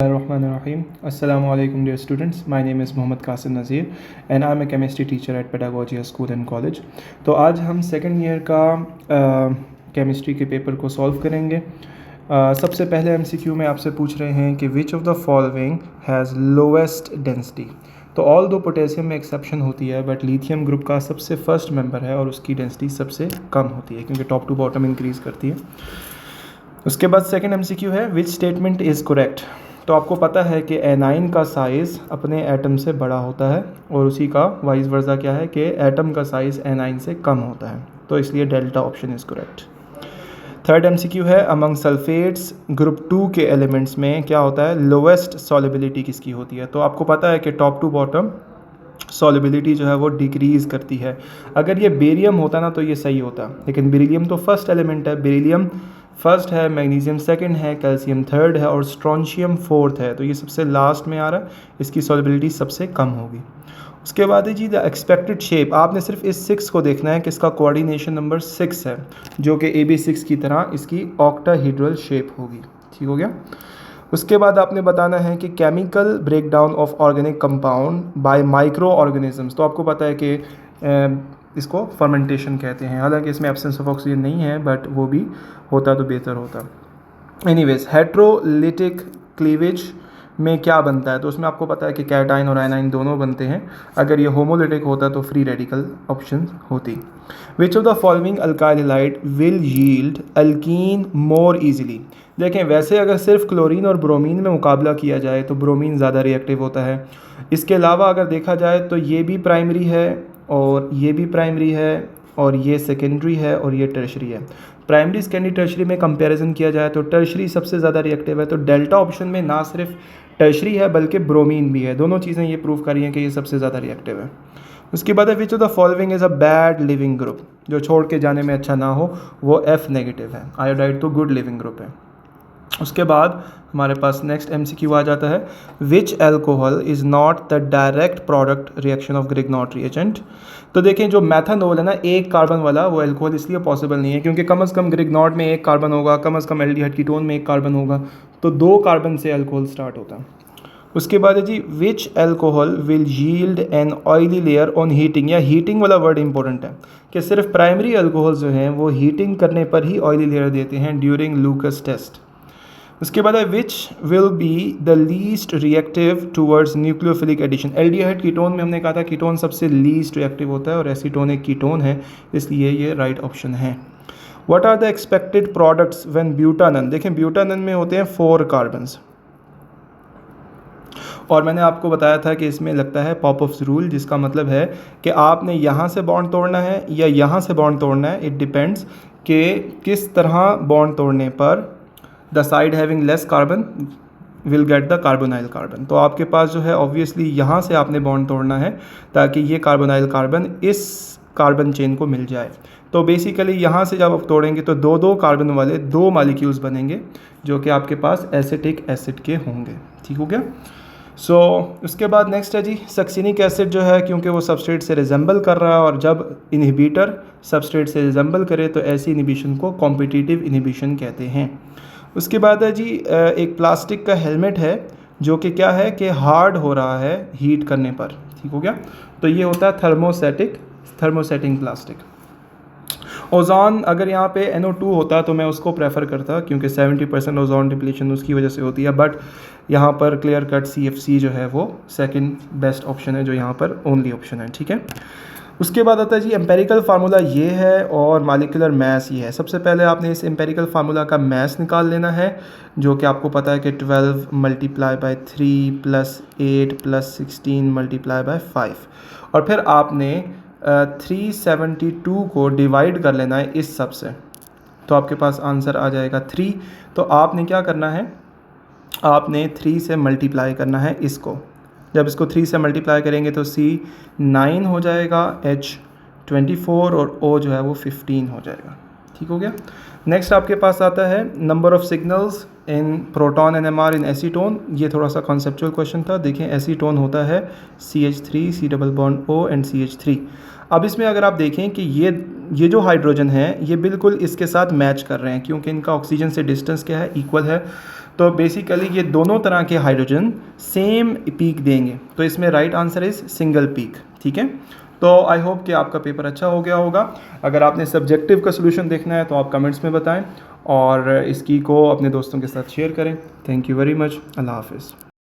Bismillahirrahmanirrahim. Assalamu alaikum dear students. My name is Mohammad Qasim Nazir and I am a chemistry teacher at Pedagogy School and College. तो आज हम second year का chemistry के paper को solve करेंगे. सबसे पहले एमसीक्यू में आपसे पूछ रहे हैं कि which of the following has lowest density. तो ऑल दो पोटेशियम में एक्सेप्शन होती है बट लिथियम ग्रुप का सबसे फर्स्ट मेंबर है और उसकी डेंसिटी सबसे कम होती है क्योंकि टॉप टू बॉटम इंक्रीज़ करती है. उसके बाद सेकेंड एमसीक्यू है विच स्टेटमेंट इज़ करेक्ट. तो आपको पता है कि एनाइन का साइज़ अपने एटम से बड़ा होता है और उसी का वाइस वर्सा क्या है कि एटम का साइज़ एनाइन से कम होता है, तो इसलिए delta option is correct. Third MCQ है अमंग सल्फेट्स ग्रुप 2 के एलिमेंट्स में क्या होता है, लोवेस्ट सॉल्युबिलिटी किसकी होती है. तो आपको पता है कि टॉप टू बॉटम सॉल्युबिलिटी जो है वो डिक्रीज़ करती है. अगर ये बेरियम होता ना तो ये सही होता, लेकिन बेरिलियम तो फर्स्ट एलिमेंट है, बेरिलियम फर्स्ट है, मैग्नीशियम सेकंड है, कैल्शियम थर्ड है और स्ट्रोंशियम फोर्थ है, तो ये सबसे लास्ट में आ रहा है, इसकी सॉल्युबिलिटी सबसे कम होगी. उसके बाद है जी द एक्सपेक्टेड शेप. आपने सिर्फ इस 6 को देखना है कि इसका कोऑर्डिनेशन नंबर 6 है जो कि AB6 की तरह इसकी ऑक्टाहेड्रल शेप होगी. ठीक हो गया. उसके बाद आपने बताना है कि chemical breakdown of organic compound bye micro organisms. तो आपको पता है कि इसको फर्मेंटेशन कहते हैं, हालांकि इसमें एब्सेंस ऑफ ऑक्सीजन नहीं है बट वो भी होता तो बेहतर होता. एनीवेज हेट्रोलिटिक क्लीवेज में क्या बनता है, तो उसमें आपको पता है कि कैटाइन और आयनाइन दोनों बनते हैं. अगर ये होमोलिटिक होता तो फ्री रेडिकल ऑप्शन होती. Which of the following alkyl halide will yield alkyne more easily. देखें वैसे अगर सिर्फ क्लोरीन और ब्रोमीन में मुकाबला किया जाए तो ब्रोमीन ज़्यादा रिएक्टिव होता है. इसके अलावा अगर देखा जाए तो ये भी प्राइमरी है और ये भी प्राइमरी है और ये सेकेंडरी है और ये टर्शरी है. प्राइमरी सेकेंडरी टर्शरी में कंपैरिजन किया जाए तो टर्शरी सबसे ज़्यादा रिएक्टिव है. तो डेल्टा ऑप्शन में ना सिर्फ टर्शरी है बल्कि ब्रोमीन भी है. दोनों चीज़ें ये प्रूव कर रही हैं कि ये सबसे ज़्यादा रिएक्टिव है. उसके बाद है which of the following is a bad leaving group. जो छोड़ के जाने में अच्छा ना हो वो F नेगेटिव है. आयोडाइड तो गुड लिविंग ग्रुप है. उसके बाद हमारे पास नेक्स्ट एमसीक्यू आ जाता है which alcohol is not the direct product reaction of Grignard reagent. तो देखें जो मैथनॉल है ना, एक कार्बन वाला, वो एल्कोहल इसलिए पॉसिबल नहीं है क्योंकि कम से कम ग्रिग्नॉट में एक कार्बन होगा, कम से कम एल्डिहाइड कीटोन में एक कार्बन होगा, तो 2 कार्बन से एल्कोहल स्टार्ट होता है. उसके बाद है जी which alcohol will yield an oily layer on heating. या हीटिंग वाला वर्ड इंपॉर्टेंट है कि सिर्फ प्राइमरी एल्कोहल जो हैं वो हीटिंग करने पर ही ऑयली लेयर देते हैं ड्यूरिंग लूकस टेस्ट. उसके बाद है which will be the least reactive towards nucleophilic addition. Aldehyde ketone में हमने कहा था कीटोन सबसे लीस्ट रिएक्टिव होता है और एसीटोन एक कीटोन है, इसलिए ये राइट ऑप्शन है. What are the expected products when butanone. देखें ब्यूटानन में होते हैं 4 कार्बन्स और मैंने आपको बताया था कि इसमें लगता है पॉपअप्स रूल, जिसका मतलब है कि आपने यहाँ से बॉन्ड तोड़ना है या यहाँ से बॉन्ड तोड़ना है. इट डिपेंड्स कि किस तरह बॉन्ड तोड़ने पर the side having less carbon will get the carbonyl carbon. तो आपके पास जो है ऑब्वियसली यहाँ से आपने बॉन्ड तोड़ना है ताकि ये कार्बोनाइल कार्बन इस कार्बन चेन को मिल जाए. तो बेसिकली यहाँ से जब आप तोड़ेंगे तो 2 कार्बन वाले 2 मॉलिक्यूल्स बनेंगे जो कि आपके पास एसिटिक एसिड के होंगे. ठीक हो गया. सो उसके बाद नेक्स्ट है जी सक्सिनिक एसिड जो है, क्योंकि वो सबस्ट्रेट से रिजेंबल कर रहा है और जब इनहिबिटर सबस्ट्रेट से रिजेंबल करे तो ऐसी इनहिबिशन को कॉम्पिटिटिव इनहिबिशन कहते हैं. उसके बाद है जी एक प्लास्टिक का हेलमेट है जो कि क्या है कि हार्ड हो रहा है हीट करने पर. ठीक हो गया. तो ये होता है थर्मोसेटिंग प्लास्टिक. ओजोन अगर यहाँ पे NO2 होता तो मैं उसको प्रेफर करता क्योंकि 70% ओजोन डिप्लीशन उसकी वजह से होती है, बट यहाँ पर क्लियर कट CFC जो है वो सेकंड बेस्ट ऑप्शन है जो यहाँ पर ओनली ऑप्शन है. ठीक है. उसके बाद आता है जी एम्पेरिकल फार्मूला ये है और मॉलिक्यूलर मास ये है. सबसे पहले आपने इस एम्पेरिकल फार्मूला का मास निकाल लेना है जो कि आपको पता है कि 12 multiply by 3 plus 8 plus 16 multiply by 5 और फिर आपने 372 को डिवाइड कर लेना है इस सब से, तो आपके पास आंसर आ जाएगा 3. तो आपने क्या करना है, आपने 3 से मल्टीप्लाई करना है इसको. जब इसको 3 से मल्टीप्लाई करेंगे तो C 9 हो जाएगा, H 24 और O जो है वो 15 हो जाएगा. ठीक हो गया. नेक्स्ट आपके पास आता है number of signals in proton NMR in acetone. ये थोड़ा सा कॉन्सेप्चुअल क्वेश्चन था. देखें एसीटोन होता है CH3 C double bond O and CH3. अब इसमें अगर आप देखें कि ये जो हाइड्रोजन है ये बिल्कुल इसके साथ मैच कर रहे हैं क्योंकि इनका ऑक्सीजन से डिस्टेंस क्या है, इक्वल है. तो बेसिकली ये दोनों तरह के हाइड्रोजन सेम पीक देंगे, तो इसमें right answer is single peak. ठीक है, तो आई होप कि आपका पेपर अच्छा हो गया होगा। अगर आपने सब्जेक्टिव का सोल्यूशन देखना है तो आप कमेंट्स में बताएं और इसकी को अपने दोस्तों के साथ शेयर करें। Thank you very much. अल्लाह हाफिज़।